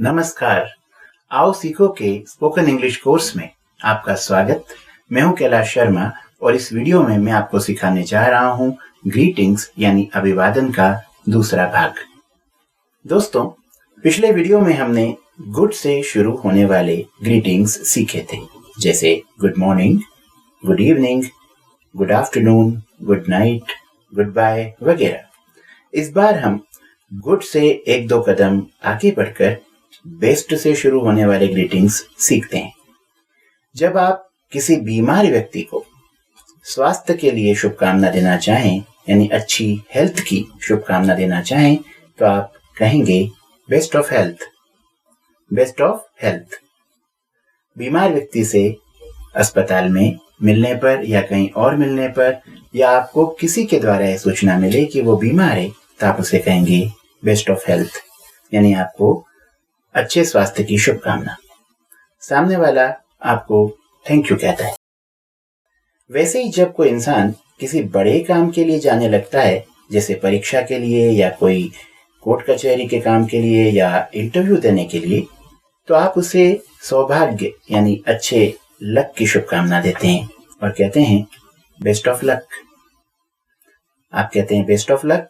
नमस्कार। आओ सीखो के स्पोकन इंग्लिश कोर्स में आपका स्वागत। मैं हूं कैलाश शर्मा और इस वीडियो में मैं आपको सिखाने जा रहा हूं ग्रीटिंग्स यानी अभिवादन का दूसरा भाग। दोस्तों, पिछले वीडियो में हमने गुड से शुरू होने वाले ग्रीटिंग्स सीखे थे, जैसे good morning, good evening, good afternoon, good night, goodbye वगैरह। इस बार हम गुड से एक दो कदम आगे बढ़कर बेस्ट से शुरू होने वाले ग्रीटिंग्स सीखते हैं। जब आप किसी बीमार व्यक्ति को स्वास्थ्य के लिए शुभकामना देना चाहें, यानी अच्छी हेल्थ की शुभकामना देना चाहें, तो आप कहेंगे best of health, best of health. बीमार व्यक्ति से अस्पताल में मिलने पर या कहीं और मिलने पर, या आपको किसी के द्वारा यह सूचना मिले कि वो बीमार है, तो आप उसे कहेंगे बेस्ट ऑफ हेल्थ, यानी आपको अच्छे स्वास्थ्य की शुभकामना। सामने वाला आपको थैंक यू कहता है। वैसे ही जब कोई इंसान किसी बड़े काम के लिए जाने लगता है, जैसे परीक्षा के लिए या कोई कोर्ट कचहरी के काम के लिए या इंटरव्यू देने के लिए, तो आप उसे सौभाग्य यानी अच्छे लक की शुभकामना देते हैं और कहते हैं बेस्ट ऑफ लक। आप कहते हैं बेस्ट ऑफ लक,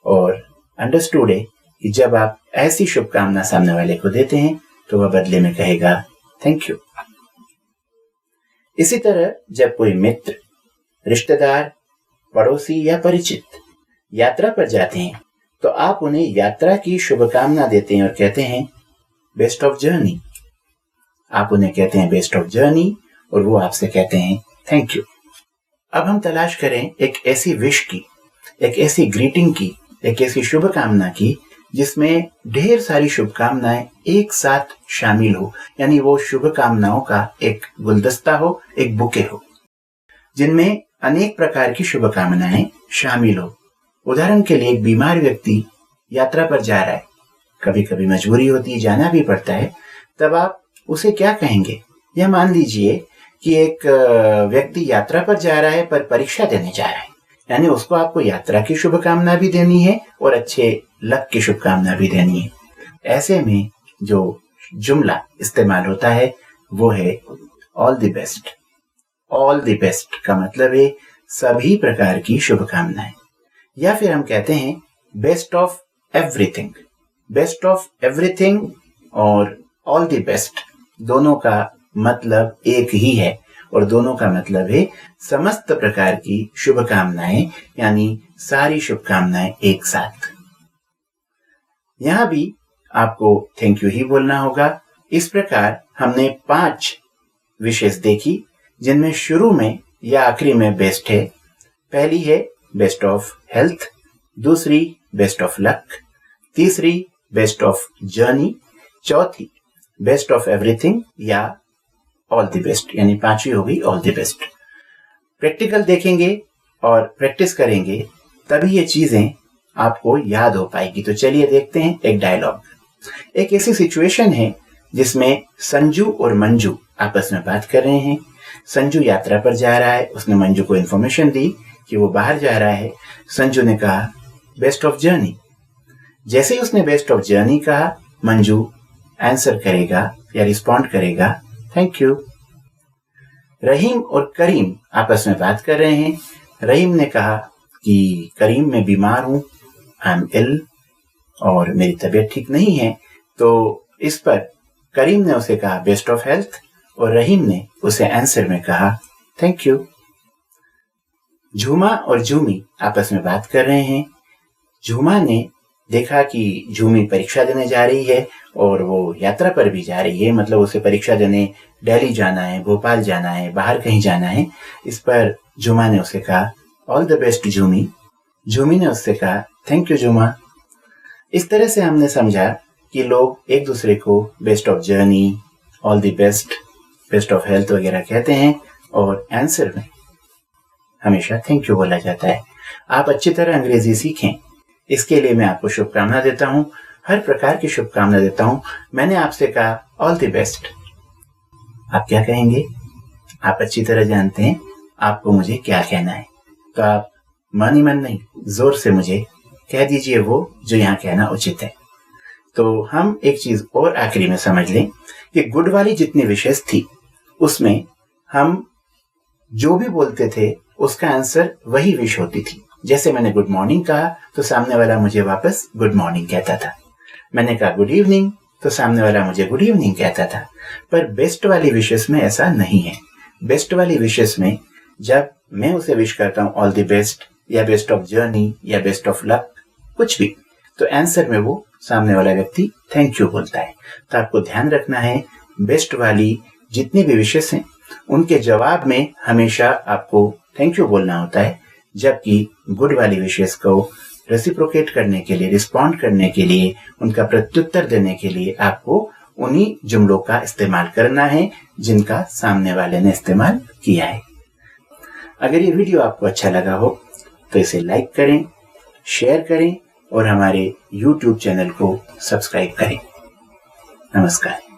और अंडरस्टूड है कि जब आप ऐसी शुभकामना सामने वाले को देते हैं तो वह बदले में कहेगा थैंक यू। इसी तरह जब कोई मित्र, रिश्तेदार, पड़ोसी या परिचित यात्रा पर जाते हैं, तो आप उन्हें यात्रा की शुभकामना देते हैं और कहते हैं बेस्ट ऑफ जर्नी। आप उन्हें कहते हैं बेस्ट ऑफ जर्नी और वो आपसे कहते हैं थैंक यू। अब हम तलाश करें एक ऐसी विश की, एक ऐसी ग्रीटिंग की, एक ऐसी शुभकामना की जिसमें ढेर सारी शुभकामनाएं एक साथ शामिल हो, यानी वो शुभकामनाओं का एक गुलदस्ता हो, एक बुके हो, जिनमें अनेक प्रकार की शुभकामनाएं शामिल हो। उदाहरण के लिए, एक बीमार व्यक्ति यात्रा पर जा रहा है, कभी कभी मजबूरी होती है, जाना भी पड़ता है, तब आप उसे क्या कहेंगे? यह मान लीजिए कि एक व्यक्ति यात्रा पर जा रहा है पर परीक्षा देने जा रहा है, यानी उसको आपको यात्रा की शुभकामना भी देनी है और अच्छे लक की शुभकामना भी देनी है। ऐसे में जो जुमला इस्तेमाल होता है वो है all the best. All the best का मतलब है सभी प्रकार की शुभकामनाएं। या फिर हम कहते हैं best of everything. Best of everything और ऑल द बेस्ट दोनों का मतलब एक ही है, और दोनों का मतलब है समस्त प्रकार की शुभकामनाएं, यानी सारी शुभकामनाएं एक साथ। यहां भी आपको थैंक यू ही बोलना होगा। इस प्रकार हमने 5 विशेष देखी, जिनमें शुरू में या आखिरी में बेस्ट है। पहली है बेस्ट ऑफ हेल्थ, दूसरी बेस्ट ऑफ लक, तीसरी बेस्ट ऑफ जर्नी, चौथी बेस्ट ऑफ एवरीथिंग या ऑल द बेस्ट, यानी 5वीं होगी ऑल द बेस्ट। प्रैक्टिकल देखेंगे और प्रैक्टिस करेंगे, तभी ये चीजें आपको याद हो पाएगी। तो चलिए देखते हैं एक डायलॉग। एक ऐसी सिचुएशन है जिसमें संजू और मंजू आपस में बात कर रहे हैं। संजू यात्रा पर जा रहा है, उसने मंजू को इन्फॉर्मेशन दी कि वो बाहर जा रहा है। संजू ने कहा बेस्ट ऑफ जर्नी। जैसे ही उसने बेस्ट ऑफ जर्नी कहा, मंजू आंसर करेगा या रिस्पॉन्ड करेगा थैंक यू। रहीम और करीम आपस में बात कर रहे हैं। रहीम ने कहा कि करीम, मैं बीमार हूं, आई एम इल, और मेरी तबीयत ठीक नहीं है। तो इस पर करीम ने उसे कहा बेस्ट ऑफ हेल्थ, और रहीम ने उसे आंसर में कहा थैंक यू। झूमा और झूमी आपस में बात कर रहे हैं। झूमा ने देखा कि झूमी परीक्षा देने जा रही है और वो यात्रा पर भी जा रही है, मतलब उसे परीक्षा देने दिल्ली जाना है, भोपाल जाना है, बाहर कहीं जाना है। इस पर झूमा ने उसे कहा ऑल द बेस्ट झूमी। झूमी ने उससे कहा थैंक यू झूमा। इस तरह से हमने समझा कि लोग एक दूसरे को best of journey, all the best, best of health वगैरह कहते हैं, और आंसर में हमेशा थैंक यू बोला जाता है। आप अच्छी तरह अंग्रेजी सीखें, इसके लिए मैं आपको शुभकामना देता हूं, हर प्रकार की शुभकामना देता हूं। मैंने आपसे कहा ऑल द बेस्ट, आप क्या कहेंगे? आप अच्छी तरह जानते हैं आपको मुझे क्या कहना है, तो आप मन ही मन नहीं, जोर से मुझे कह दीजिए वो जो यहाँ कहना उचित है। तो हम एक चीज और आखिरी में समझ लें कि गुड वाली जितनी विशेष थी उसमें हम जो भी बोलते थे उसका आंसर वही विश होती थी। जैसे मैंने गुड मॉर्निंग कहा तो सामने वाला मुझे वापस गुड मॉर्निंग कहता था। मैंने कहा गुड इवनिंग तो सामने वाला मुझे गुड इवनिंग कहता था। पर बेस्ट वाली विशेष में ऐसा नहीं है। बेस्ट वाली विशेष में जब मैं उसे विश करता हूं ऑल द बेस्ट या बेस्ट ऑफ जर्नी या बेस्ट ऑफ लक कुछ भी, तो आंसर में वो सामने वाला व्यक्ति थैंक यू बोलता है। तो आपको ध्यान रखना है बेस्ट वाली जितनी भी विशेष हैं उनके जवाब में हमेशा आपको थैंक यू बोलना होता है, जबकि गुड वाली विशेष को रेसिप्रोकेट करने के लिए, रिस्पॉन्ड करने के लिए, उनका प्रत्युत्तर देने के लिए आपको उन्हीं जुमलों का इस्तेमाल करना है जिनका सामने वाले ने इस्तेमाल किया है। अगर ये वीडियो आपको अच्छा लगा हो तो इसे लाइक करें, शेयर करें और हमारे YouTube चैनल को सब्सक्राइब करें। नमस्कार।